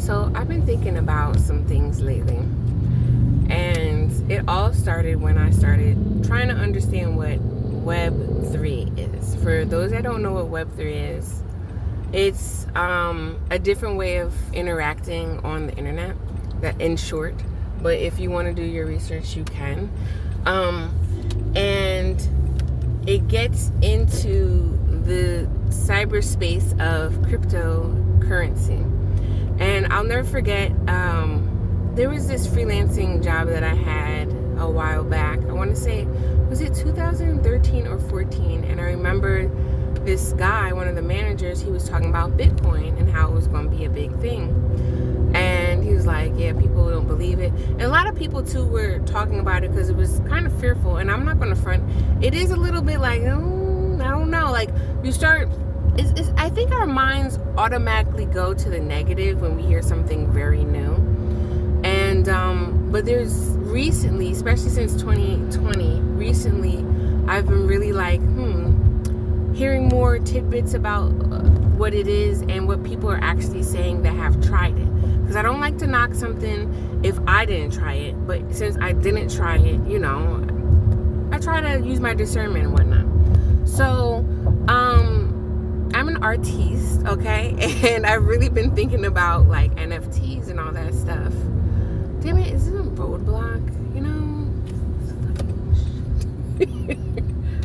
So I've been thinking about some things lately, and it all started when I started trying to understand what Web3 is. For those that don't know what Web3 is, it's a different way of interacting on the internet, that in short. But if you want to do your research, you can. And it gets into the cyberspace of cryptocurrency. And I'll never forget, there was this freelancing job that I had a while back. I want to say, was it 2013 or 14? And I remember this guy, one of the managers, he was talking about Bitcoin and how it was going to be a big thing. And he was like, yeah, people don't believe it. And a lot of people, too, were talking about it because it was kind of fearful. And I'm not going to front. It is a little bit like, I don't know. Like, you start... I think our minds automatically go to the negative when we hear something very new. And, but there's recently, especially since 2020, I've been really like, hearing more tidbits about what it is and what people are actually saying that have tried it. Because I don't like to knock something if I didn't try it. But since I didn't try it, I try to use my discernment and whatnot. So, I'm an artiste, okay? And I've really been thinking about like NFTs and all that stuff. Damn it, is it a roadblock?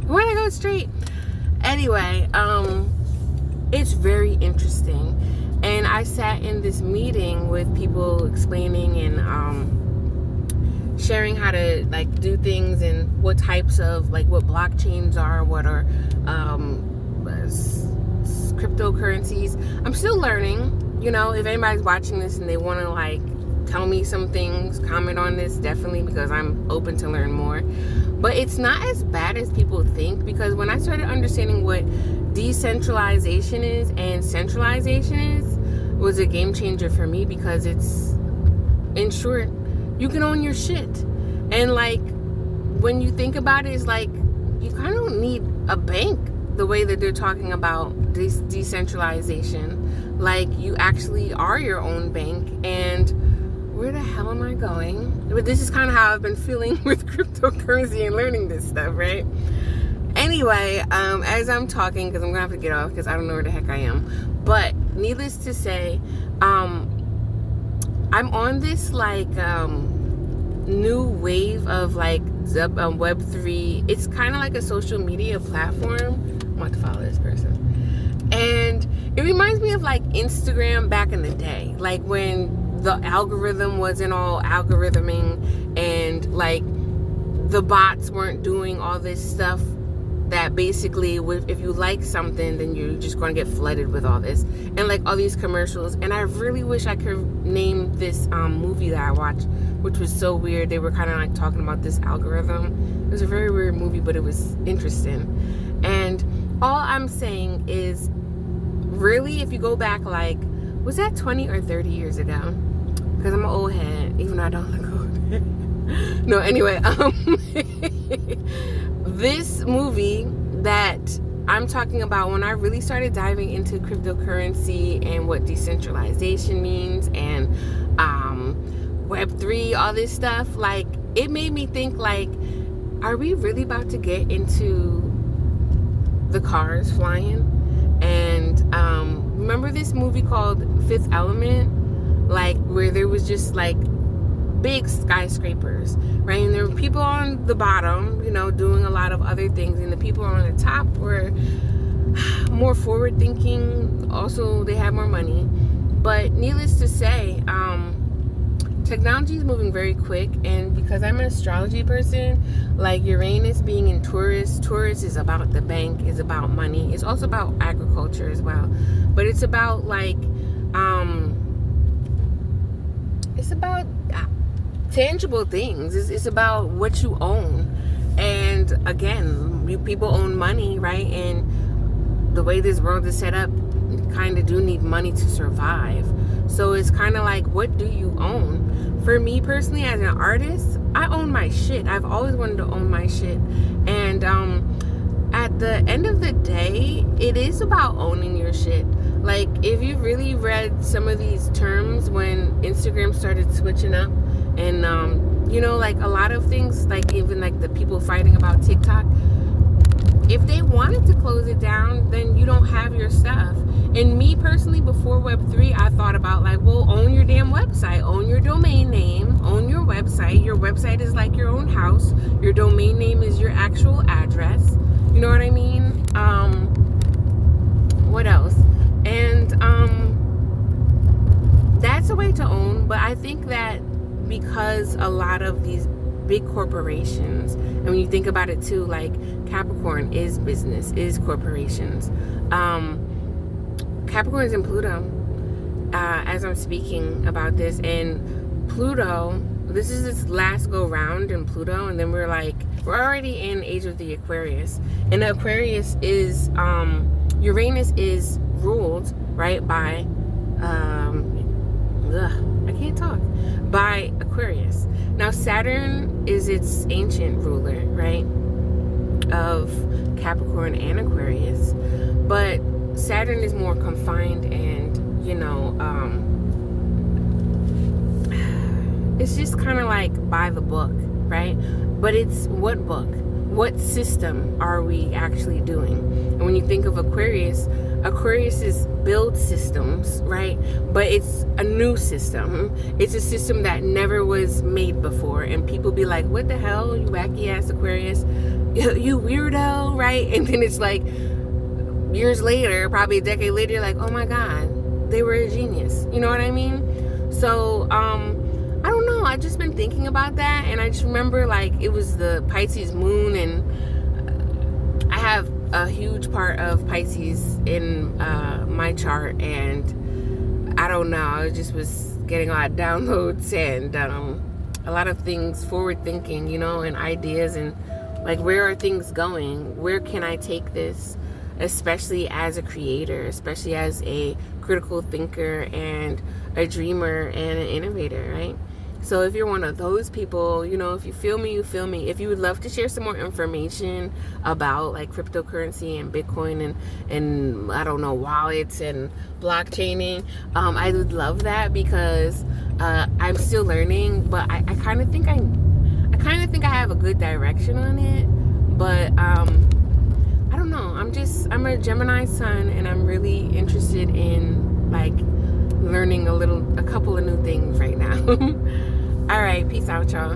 Why did I go straight? Anyway, it's very interesting. And I sat in this meeting with people explaining and sharing how to like do things and what types of like what blockchains are, what are cryptocurrencies. I'm still learning. If anybody's watching this and they want to like tell me some things, comment on this, definitely, because I'm open to learn more. But it's not as bad as people think, because when I started understanding what decentralization is and centralization is, it was a game changer for me, because it's, in short, you can own your shit. And like, when you think about it, it's like, you kind of don't need a bank the way that they're talking about this decentralization. Like, you actually are your own bank. And where the hell am I going? But this is kind of how I've been feeling with cryptocurrency and learning this stuff, right? Anyway, as I'm talking, because I'm gonna have to get off because I don't know where the heck I am. But needless to say, I'm on this like new wave of like Web3. It's kind of like a social media platform. I want to follow this person. And it reminds me of like Instagram back in the day, like when the algorithm wasn't all algorithming and like the bots weren't doing all this stuff that basically if you like something, then you're just going to get flooded with all this and like all these commercials. And I really wish I could name this movie that I watched, which was so weird. They were kind of like talking about this algorithm. It was a very weird movie, but it was interesting. And all I'm saying is, really, if you go back, like, was that 20 or 30 years ago? Because I'm an old head, even though I don't look old. No, anyway, this movie that I'm talking about, when I really started diving into cryptocurrency and what decentralization means and Web3, all this stuff, like, it made me think, like, are we really about to get into the cars flying? And remember this movie called Fifth Element, like where there was just like big skyscrapers, right? And there were people on the bottom, doing a lot of other things, and the people on the top were more forward thinking. Also, they had more money. But needless to say, technology is moving very quick, and because I'm an astrology person, like Uranus being in Taurus is about the bank, is about money. It's also about agriculture as well, but it's about like it's about tangible things. It's about what you own. And again, people own money, right? And the way this world is set up, you kind of do need money to survive. So it's kind of like, what do you own? For me personally, as an artist, I own my shit. I've always wanted to own my shit. And at the end of the day, it is about owning your shit. Like, if you really read some of these terms when Instagram started switching up, and you know, like a lot of things, like even like the people fighting about TikTok, if they wanted to close it down, then you don't have your stuff. And me personally, before Web3, I thought about like, well, own your damn website, own your domain name, own your website. Your website is like your own house. Your domain name is your actual address. You know what I mean? What else? And that's a way to own. But I think that because a lot of these big corporations, and when you think about it too, like Capricorn is business, is corporations. Capricorn is in Pluto as I'm speaking about this, and Pluto, this is its last go round in Pluto, and then we're already in age of the Aquarius, and the Aquarius is Uranus is ruled, right, by I can't talk, by Aquarius. Now Saturn is its ancient ruler, right, of Capricorn and Aquarius, but Saturn is more confined and, you know, it's just kind of like by the book, right? But it's what book? What system are we actually doing? And when you think of Aquarius, Aquarius is build systems, right? But it's a new system. It's a system that never was made before. And people be like, what the hell, you wacky ass Aquarius? You weirdo, right? And then it's like, years later, probably a decade later, like, oh my God, they were a genius. You know what I mean? So, I don't know. I've just been thinking about that, and I just remember like it was the Pisces moon, and I have a huge part of Pisces in my chart, and I don't know. I just was getting a lot of downloads and a lot of things forward thinking, you know, and ideas, and like where are things going? Where can I take this? Especially as a creator, especially as a critical thinker and a dreamer and an innovator, right? So if you're one of those people, you know, if you feel me, you feel me. If you would love to share some more information about like cryptocurrency and Bitcoin and I don't know, wallets and blockchaining, I would love that, because I'm still learning, but I kind of think I have a good direction on it, but I don't know. I'm a Gemini sun, and I'm really interested in like learning a couple of new things right now. All right, peace out, y'all.